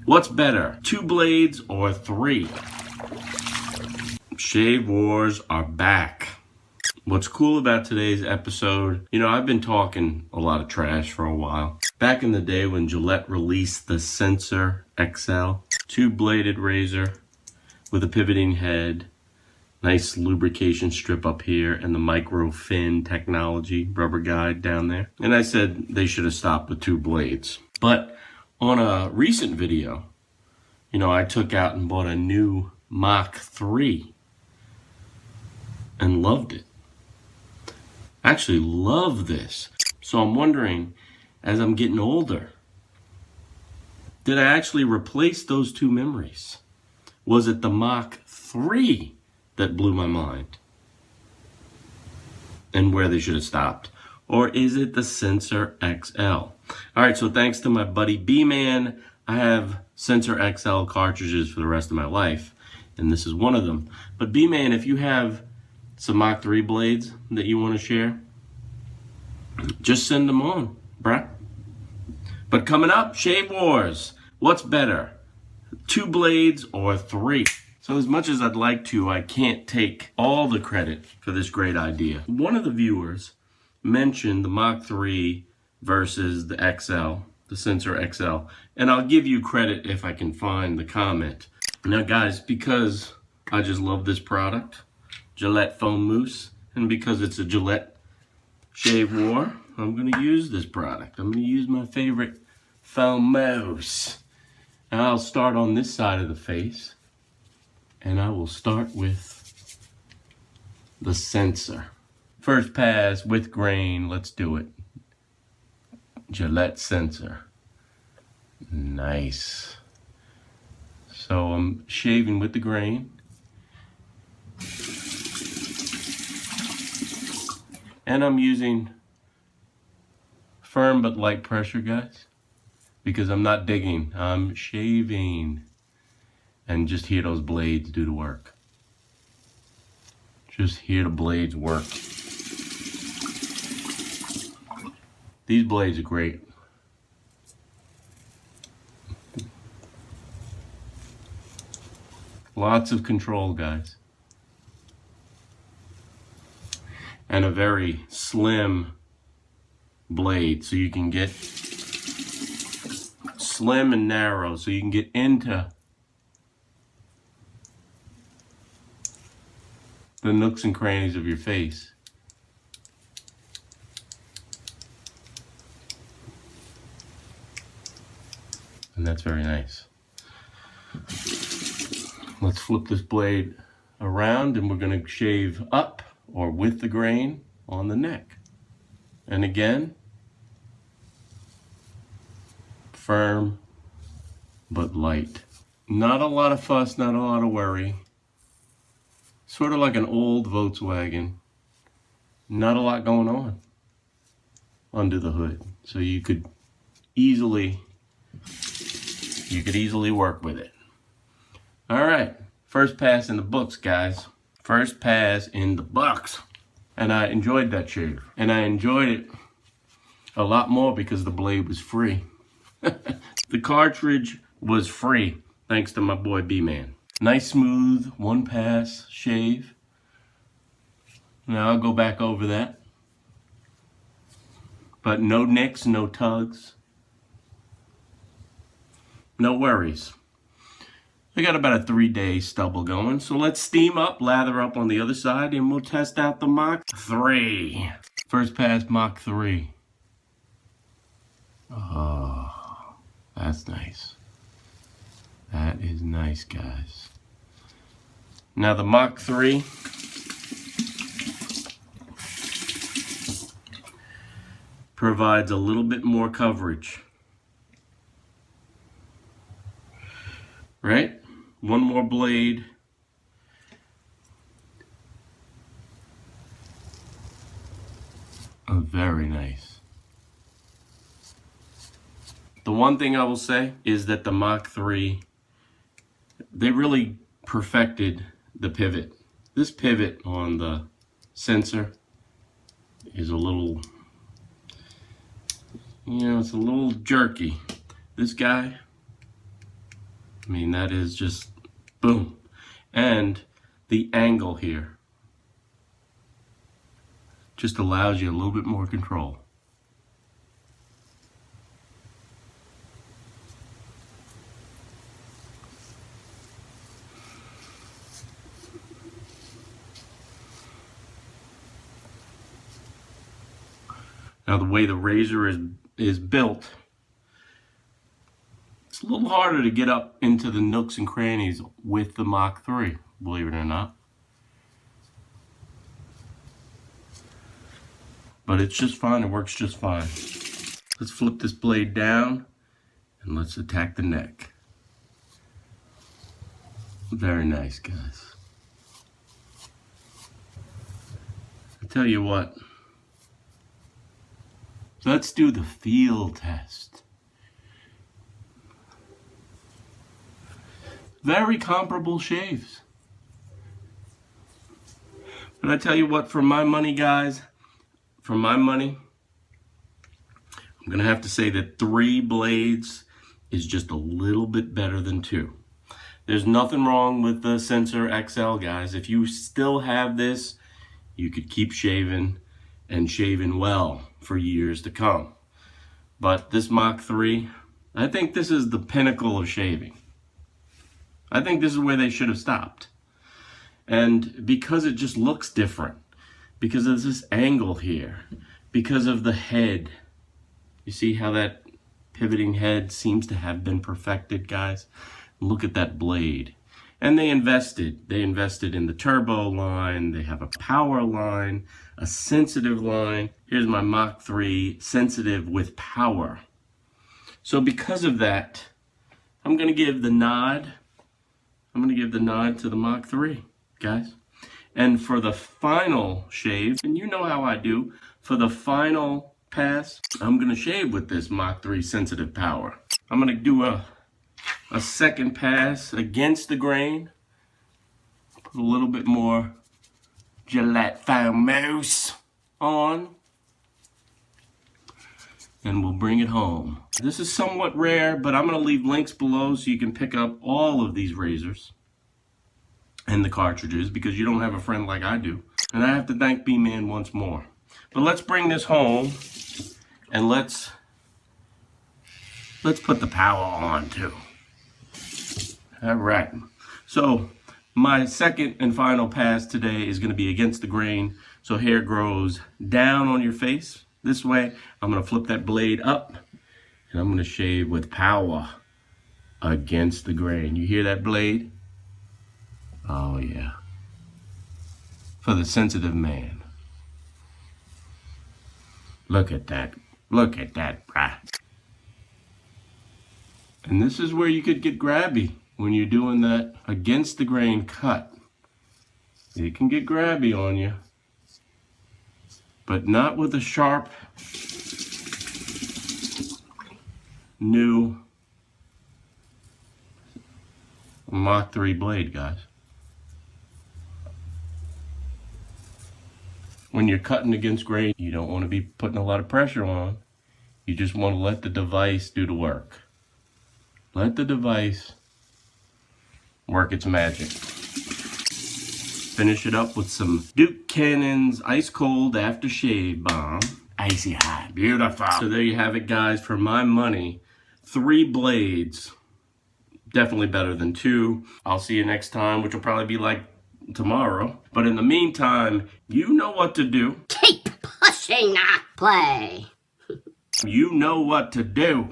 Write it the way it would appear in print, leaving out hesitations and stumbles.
What's better, 2 blades or 3? Shave wars are back. What's cool about today's episode, I've been talking a lot of trash for a while. Back in the day when Gillette released the Sensor XL, 2-bladed razor with a pivoting head, nice lubrication strip up here, and the micro fin technology rubber guide down there. And I said they should have stopped with 2 blades. But on a recent video, I took out and bought a new Mach 3 and loved it. Actually love this. So I'm wondering, as I'm getting older, did I actually replace those 2 memories? Was it the Mach 3 that blew my mind and where they should have stopped? Or is it the Sensor XL? All right, so thanks to my buddy B-Man, I have Sensor XL cartridges for the rest of my life, and this is one of them. But B-Man, if you have some Mach 3 blades that you want to share, just send them on, bruh. But coming up, Shave Wars. What's better, 2 blades or 3? So as much as I'd like to, I can't take all the credit for this great idea. One of the viewers mentioned the Mach 3 versus the XL, the Sensor XL, and I'll give you credit if I can find the comment. Now guys, because I just love this product, Gillette Foam Mousse, and because it's a Gillette Shave War, I'm going to use this product. I'm going to use my favorite Foam Mousse. And I'll start on this side of the face, and I will start with the Sensor. First pass with grain, let's do it. Gillette Sensor. Nice. So I'm shaving with the grain. And I'm using firm but light pressure, guys, because I'm not digging, I'm shaving. And just hear those blades do the work. Just hear the blades work. These blades are great. Lots of control, guys. And a very slim blade, so you can get slim and narrow, so you can get into the nooks and crannies of your face. And that's very nice. Let's flip this blade around, and we're going to shave up or with the grain on the neck. And again, firm but light. Not a lot of fuss, not a lot of worry. Sort of like an old Volkswagen. Not a lot going on under the hood. So you could easily work with it. All right, first pass in the books, guys. First pass in the books. And I enjoyed that shave. And I enjoyed it a lot more because the blade was free. The cartridge was free, thanks to my boy B-Man. Nice, smooth, 1 pass shave. Now I'll go back over that. But no nicks, no tugs. No worries. I got about a 3-day stubble going, so let's steam up, lather up on the other side, and we'll test out the Mach 3. First pass Mach 3. Oh, that's nice. That is nice, guys. Now the Mach 3 provides a little bit more coverage. Right? One more blade. Oh, very nice. The one thing I will say is that the Mach 3, they really perfected the pivot. This pivot on the Sensor is a little, it's a little jerky. This guy, I mean, that is just boom. And the angle here just allows you a little bit more control. Now, the way the razor is built, it's a little harder to get up into the nooks and crannies with the Mach 3, believe it or not. But it's just fine, it works just fine. Let's flip this blade down and let's attack the neck. Very nice, guys. I tell you what, let's do the feel test. Very comparable shaves. But I tell you what, for my money, guys, for my money, I'm gonna have to say that 3 blades is just a little bit better than 2. There's nothing wrong with the Sensor XL, guys. If you still have this, you could keep shaving and shaving well for years to come. But this Mach 3, I think this is the pinnacle of shaving. I think this is where they should have stopped. And because it just looks different, because of this angle here, because of the head, you see how that pivoting head seems to have been perfected, guys? Look at that blade. And they invested in the turbo line, they have a power line, a sensitive line. Here's my Mach 3 sensitive with power. So because of that, I'm gonna give the nod. I'm gonna give the nod to the Mach 3, guys. And for the final shave, and you know how I do, for the final pass, I'm gonna shave with this Mach 3 sensitive power. I'm gonna do a second pass against the grain. Put a little bit more Gillette Mach3 on. And we'll bring it home. This is somewhat rare, but I'm gonna leave links below so you can pick up all of these razors and the cartridges, because you don't have a friend like I do. And I have to thank B-Man once more. But let's bring this home and let's put the power on too. All right. So my second and final pass today is gonna be against the grain. So hair grows down on your face. This way, I'm gonna flip that blade up and I'm gonna shave with power against the grain. You hear that blade? Oh yeah. For the sensitive man. Look at that. Look at that, bruh. And this is where you could get grabby when you're doing that against the grain cut. It can get grabby on you, but not with a sharp new Mach 3 blade, guys. When you're cutting against grain, you don't want to be putting a lot of pressure on. You just want to let the device do the work. Let the device work its magic. Finish it up with some Duke Cannon's Ice Cold Aftershave Balm. Icy hot, beautiful. So there you have it, guys. For my money, 3 blades, definitely better than 2. I'll see you next time, which will probably be like tomorrow. But in the meantime, you know what to do. Keep pushing that play. You know what to do.